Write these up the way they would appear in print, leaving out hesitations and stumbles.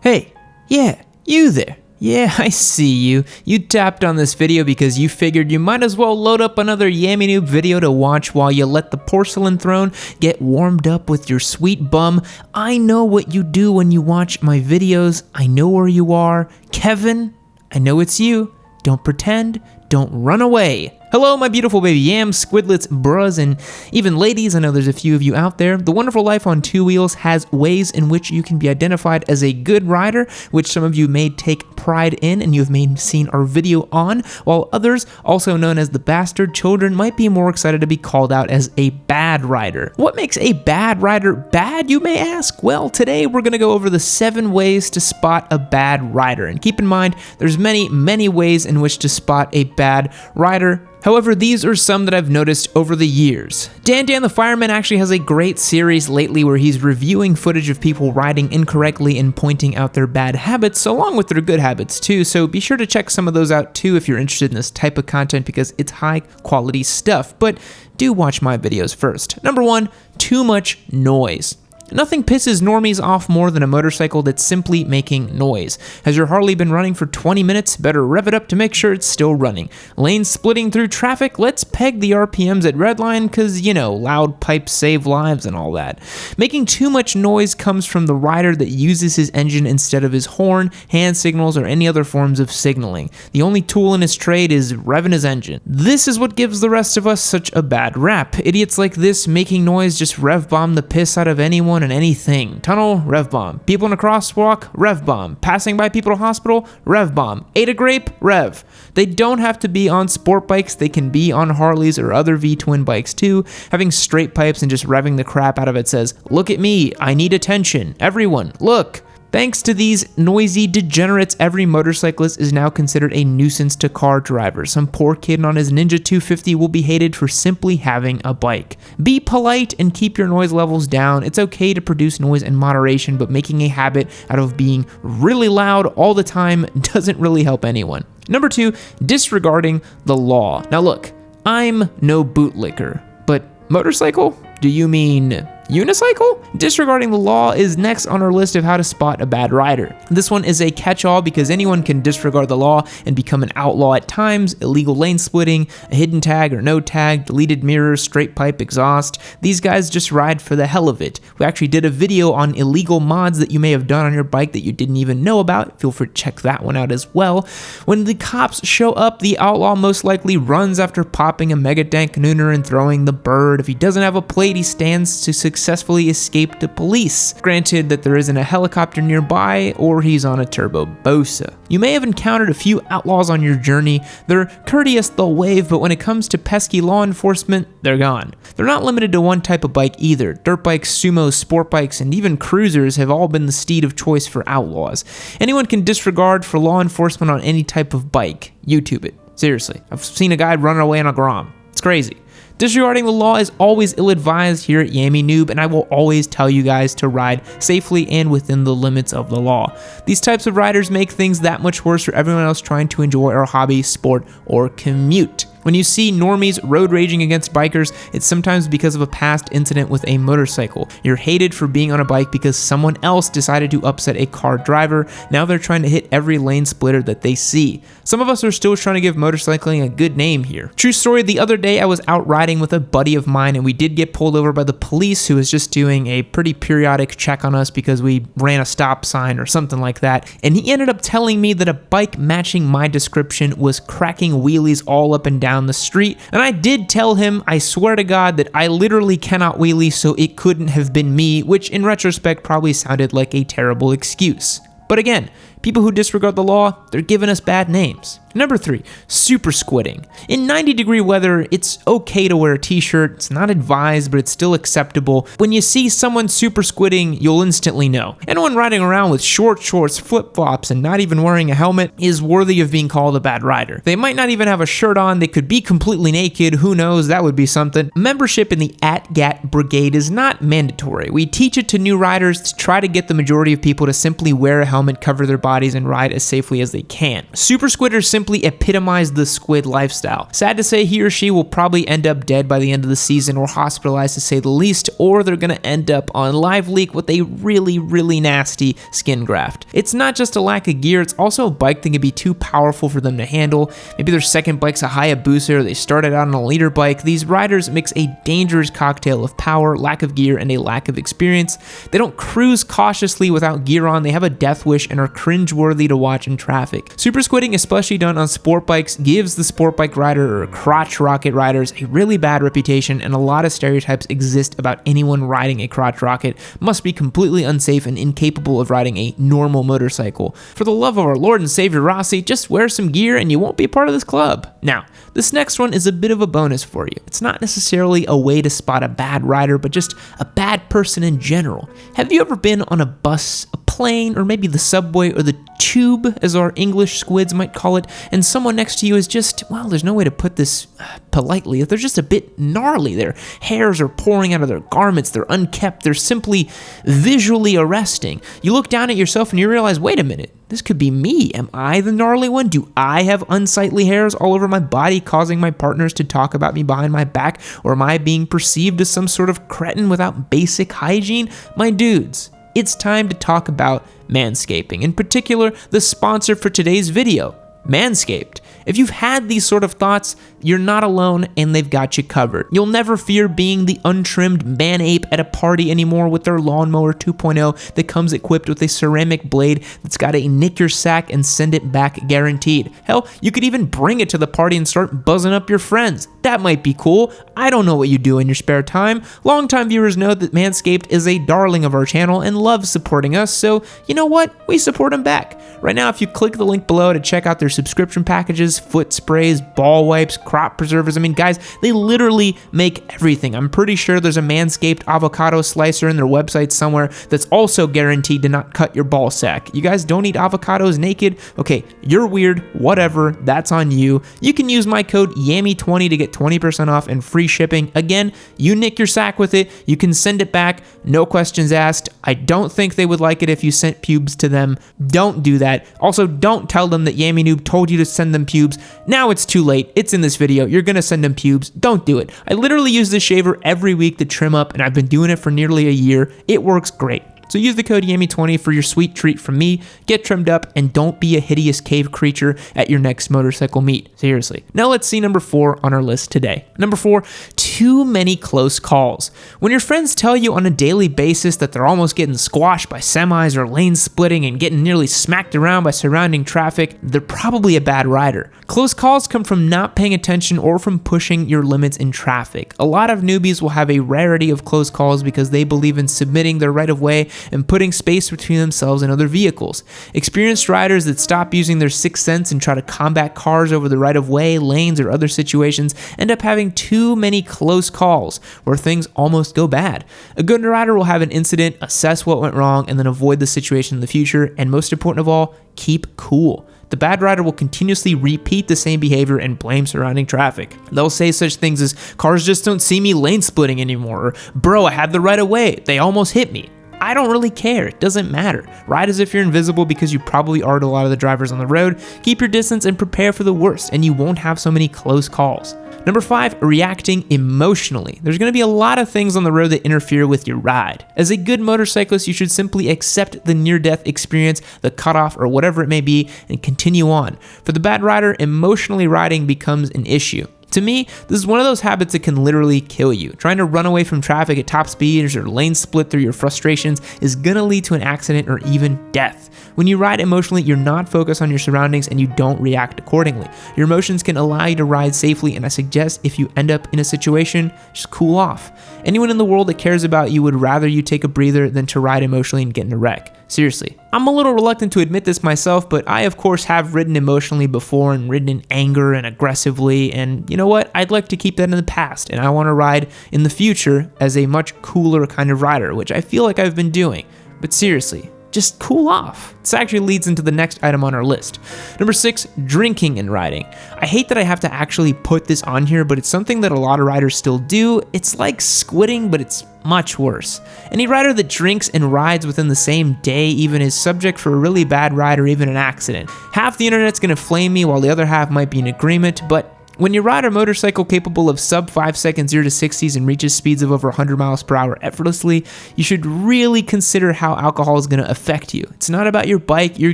Hey, yeah, you there. Yeah, I see you. You tapped on this video because you figured you might as well load up another Yammie Noob video to watch while you let the porcelain throne get warmed up with your sweet bum. I know what you do when you watch my videos. I know where you are. Kevin, I know it's you. Don't pretend. Don't run away. Hello, my beautiful baby yams, squidlets, bros, and even ladies. I know there's a few of you out there. The wonderful life on two wheels has ways in which you can be identified as a good rider, which some of you may take pride in and you've may seen our video on, while others, also known as the bastard children, might be more excited to be called out as a bad rider. What makes a bad rider bad, you may ask? Well, today we're going to go over the 7 ways to spot a bad rider. And keep in mind, there's many ways in which to spot a bad rider. However, these are some that I've noticed over the years. Dan the Fireman actually has a great series lately where he's reviewing footage of people riding incorrectly and pointing out their bad habits, along with their good habits too, so be sure to check some of those out too if you're interested in this type of content because it's high quality stuff, but do watch my videos first. Number 1, too much noise. Nothing pisses normies off more than a motorcycle that's simply making noise. Has your Harley been running for 20 minutes? Better rev it up to make sure it's still running. Lane splitting through traffic? Let's peg the RPMs at redline cause, you know, loud pipes save lives and all that. Making too much noise comes from the rider that uses his engine instead of his horn, hand signals, or any other forms of signaling. The only tool in his trade is revving his engine. This is what gives the rest of us such a bad rap. Idiots like this making noise just rev bomb the piss out of anyone and anything. Tunnel, rev bomb. People in a crosswalk, rev bomb. Passing by people to hospital, rev bomb. Ate a grape, rev. They don't have to be on sport bikes, they can be on Harleys or other V-twin bikes too. Having straight pipes and just revving the crap out of it says, look at me, I need attention. Everyone, look. Thanks to these noisy degenerates, every motorcyclist is now considered a nuisance to car drivers. Some poor kid on his Ninja 250 will be hated for simply having a bike. Be polite and keep your noise levels down. It's okay to produce noise in moderation, but making a habit out of being really loud all the time doesn't really help anyone. Number 2, disregarding the law. Now look, I'm no bootlicker, but motorcycle? Do you mean unicycle? Disregarding the law is next on our list of how to spot a bad rider. This one is a catch-all because anyone can disregard the law and become an outlaw at times. Illegal lane splitting, a hidden tag or no tag, deleted mirrors, straight pipe exhaust. These guys just ride for the hell of it. We actually did a video on illegal mods that you may have done on your bike that you didn't even know about. Feel free to check that one out as well. When the cops show up, the outlaw most likely runs after popping a mega dank nooner and throwing the bird. If he doesn't have a plate, he stands to successfully escape the police. Granted that there isn't a helicopter nearby or he's on a Turbo Busa. You may have encountered a few outlaws on your journey. They're courteous, they'll wave, but when it comes to pesky law enforcement, they're gone. They're not limited to one type of bike either. Dirt bikes, sumos, sport bikes, and even cruisers have all been the steed of choice for outlaws. Anyone can disregard for law enforcement on any type of bike. YouTube it. Seriously. I've seen a guy run away on a Grom. It's crazy. Disregarding the law is always ill-advised here at Yammie Noob, and I will always tell you guys to ride safely and within the limits of the law. These types of riders make things that much worse for everyone else trying to enjoy our hobby, sport, or commute. When you see normies road raging against bikers, it's sometimes because of a past incident with a motorcycle. You're hated for being on a bike because someone else decided to upset a car driver. Now they're trying to hit every lane splitter that they see. Some of us are still trying to give motorcycling a good name here. True story, the other day I was out riding with a buddy of mine and we did get pulled over by the police who was just doing a pretty periodic check on us because we ran a stop sign or something like that. And he ended up telling me that a bike matching my description was cracking wheelies all up and down the street, and I did tell him, I swear to God, that I literally cannot wheelie, so it couldn't have been me, which in retrospect probably sounded like a terrible excuse. But again, people who disregard the law, they're giving us bad names. Number 3, super squidding. In 90-degree weather, it's okay to wear a t-shirt. It's not advised, but it's still acceptable. When you see someone super squidding, you'll instantly know. Anyone riding around with short shorts, flip-flops, and not even wearing a helmet is worthy of being called a bad rider. They might not even have a shirt on. They could be completely naked. Who knows? That would be something. Membership in the ATGAT Brigade is not mandatory. We teach it to new riders to try to get the majority of people to simply wear a helmet, cover their body, bodies and ride as safely as they can. Super Squidders simply epitomize the squid lifestyle. Sad to say, he or she will probably end up dead by the end of the season or hospitalized to say the least, or they're gonna end up on live leak with a really nasty skin graft. It's not just a lack of gear, it's also a bike that can be too powerful for them to handle. Maybe their second bike's a Hayabusa or they started out on a leader bike. These riders mix a dangerous cocktail of power, lack of gear, and a lack of experience. They don't cruise cautiously without gear on, they have a death wish and are cringeworthy to watch in traffic. Super Squidding, especially done on sport bikes, gives the sport bike rider or crotch rocket riders a really bad reputation, and a lot of stereotypes exist about anyone riding a crotch rocket must be completely unsafe and incapable of riding a normal motorcycle. For the love of our Lord and Savior Rossi, just wear some gear and you won't be part of this club. Now, this next one is a bit of a bonus for you. It's not necessarily a way to spot a bad rider, but just a bad person in general. Have you ever been on a bus, a plane, or maybe the subway or the tube, as our English squids might call it, and someone next to you is just, well, there's no way to put this politely, if they're just a bit gnarly. Their hairs are pouring out of their garments, they're unkempt, they're simply visually arresting. You look down at yourself and you realize, wait a minute, this could be me. Am I the gnarly one? Do I have unsightly hairs all over my body causing my partners to talk about me behind my back? Or am I being perceived as some sort of cretin without basic hygiene? My dudes, it's time to talk about Manscaping. In particular, the sponsor for today's video, Manscaped. If you've had these sort of thoughts, you're not alone and they've got you covered. You'll never fear being the untrimmed man ape at a party anymore with their lawnmower 2.0 that comes equipped with a ceramic blade that's got a nick your sack and send it back guaranteed. Hell, you could even bring it to the party and start buzzing up your friends. That might be cool. I don't know what you do in your spare time. Longtime viewers know that Manscaped is a darling of our channel and loves supporting us, so you know what? We support them back. Right now, if you click the link below to check out their subscription packages, foot sprays, ball wipes, crop preservers. I mean, guys, they literally make everything. I'm pretty sure there's a Manscaped avocado slicer in their website somewhere that's also guaranteed to not cut your ball sack. You guys don't eat avocados naked? Okay, you're weird, whatever, that's on you. You can use my code Yammie20 to get 20% off and free shipping. Again, you nick your sack with it, you can send it back, no questions asked. I don't think they would like it if you sent pubes to them. Don't do that. Also, don't tell them that Yammie Noob told you to send them pubes. Now it's too late. It's in this video. You're gonna send them pubes. Don't do it. I literally use this shaver every week to trim up, and I've been doing it for nearly a year. It works great. So use the code Yammie20 for your sweet treat from me. Get trimmed up and don't be a hideous cave creature at your next motorcycle meet. Seriously. Now let's see number 4 on our list today. Number 4, too many close calls. When your friends tell you on a daily basis that they're almost getting squashed by semis or lane splitting and getting nearly smacked around by surrounding traffic, they're probably a bad rider. Close calls come from not paying attention or from pushing your limits in traffic. A lot of newbies will have a rarity of close calls because they believe in submitting their right of way and putting space between themselves and other vehicles. Experienced riders that stop using their sixth sense and try to combat cars over the right of way, lanes, or other situations end up having too many close calls where things almost go bad. A good rider will have an incident, assess what went wrong, and then avoid the situation in the future, and most important of all, keep cool. The bad rider will continuously repeat the same behavior and blame surrounding traffic. They'll say such things as, cars just don't see me lane splitting anymore, or bro, I had the right of way, they almost hit me. I don't really care, it doesn't matter. Ride as if you're invisible because you probably are to a lot of the drivers on the road. Keep your distance and prepare for the worst, and you won't have so many close calls. Number 5, reacting emotionally. There's going to be a lot of things on the road that interfere with your ride. As a good motorcyclist, you should simply accept the near-death experience, the cutoff, or whatever it may be, and continue on. For the bad rider, emotionally riding becomes an issue. To me, this is one of those habits that can literally kill you. Trying to run away from traffic at top speeds or lane split through your frustrations is gonna lead to an accident or even death. When you ride emotionally, you're not focused on your surroundings and you don't react accordingly. Your emotions can allow you to ride safely, and I suggest if you end up in a situation, just cool off. Anyone in the world that cares about you would rather you take a breather than to ride emotionally and get in a wreck. Seriously. I'm a little reluctant to admit this myself, but I of course have ridden emotionally before and ridden in anger and aggressively, and you know what? I'd like to keep that in the past, and I want to ride in the future as a much cooler kind of rider, which I feel like I've been doing. But seriously, just cool off. This actually leads into the next item on our list. Number 6, drinking and riding. I hate that I have to actually put this on here, but it's something that a lot of riders still do. It's like squidding, but it's much worse. Any rider that drinks and rides within the same day even is subject for a really bad ride or even an accident. Half the internet's gonna flame me while the other half might be in agreement, but when you ride a motorcycle capable of sub 5 seconds 0 to 60s and reaches speeds of over 100 miles per hour effortlessly, you should really consider how alcohol is going to affect you. It's not about your bike, your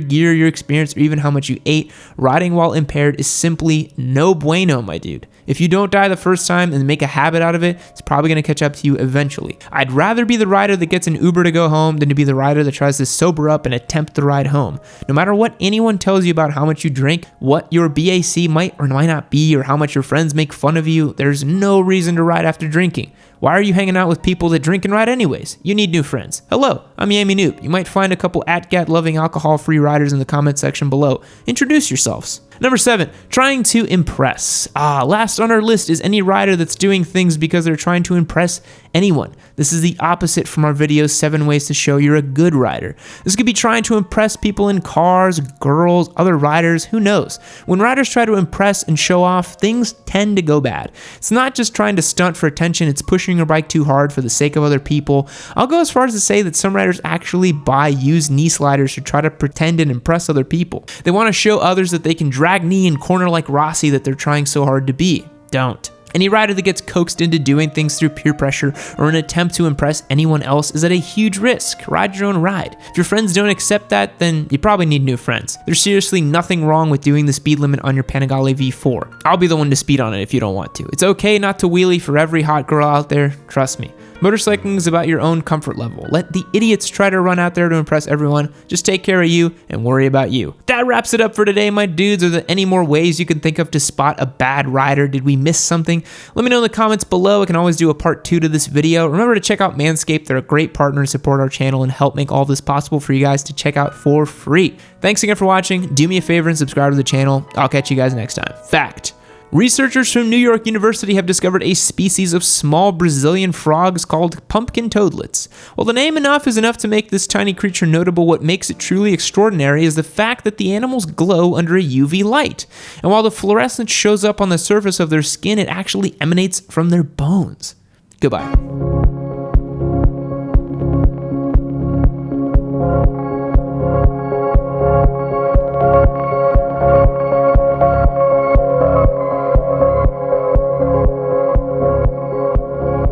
gear, your experience, or even how much you ate. Riding while impaired is simply no bueno, my dude. If you don't die the first time and make a habit out of it, it's probably going to catch up to you eventually. I'd rather be the rider that gets an Uber to go home than to be the rider that tries to sober up and attempt the ride home. No matter what anyone tells you about how much you drink, what your BAC might or might not be, or how much your friends make fun of you, there's no reason to ride after drinking. Why are you hanging out with people that drink and ride anyways? You need new friends. Hello, I'm Yammie Noob. You might find a couple ATGAT-loving alcohol-free riders in the comment section below. Introduce yourselves. Number 7, trying to impress. Last on our list is any rider that's doing things because they're trying to impress anyone. This is the opposite from our video's 7 ways to show you're a good rider. This could be trying to impress people in cars, girls, other riders, who knows. When riders try to impress and show off, things tend to go bad. It's not just trying to stunt for attention, it's pushing your bike too hard for the sake of other people. I'll go as far as to say that some riders actually buy used knee sliders to try to pretend and impress other people. They want to show others that they can drag knee and corner like Rossi that they're trying so hard to be. Don't. Any rider that gets coaxed into doing things through peer pressure or an attempt to impress anyone else is at a huge risk. Ride your own ride. If your friends don't accept that, then you probably need new friends. There's seriously nothing wrong with doing the speed limit on your Panigale V4. I'll be the one to speed on it if you don't want to. It's okay not to wheelie for every hot girl out there, trust me. Motorcycling is about your own comfort level. Let the idiots try to run out there to impress everyone. Just take care of you and worry about you. That wraps it up for today, my dudes. Are there any more ways you can think of to spot a bad rider? Did we miss something? Let me know in the comments below. I can always do a part 2 to this video. Remember to check out Manscaping. They're a great partner to support our channel and help make all this possible for you guys to check out for free. Thanks again for watching. Do me a favor and subscribe to the channel. I'll catch you guys next time. Fact. Researchers from New York University have discovered a species of small Brazilian frogs called pumpkin toadlets. While the name enough is enough to make this tiny creature notable, what makes it truly extraordinary is the fact that the animals glow under a UV light. And while the fluorescence shows up on the surface of their skin, it actually emanates from their bones. Goodbye.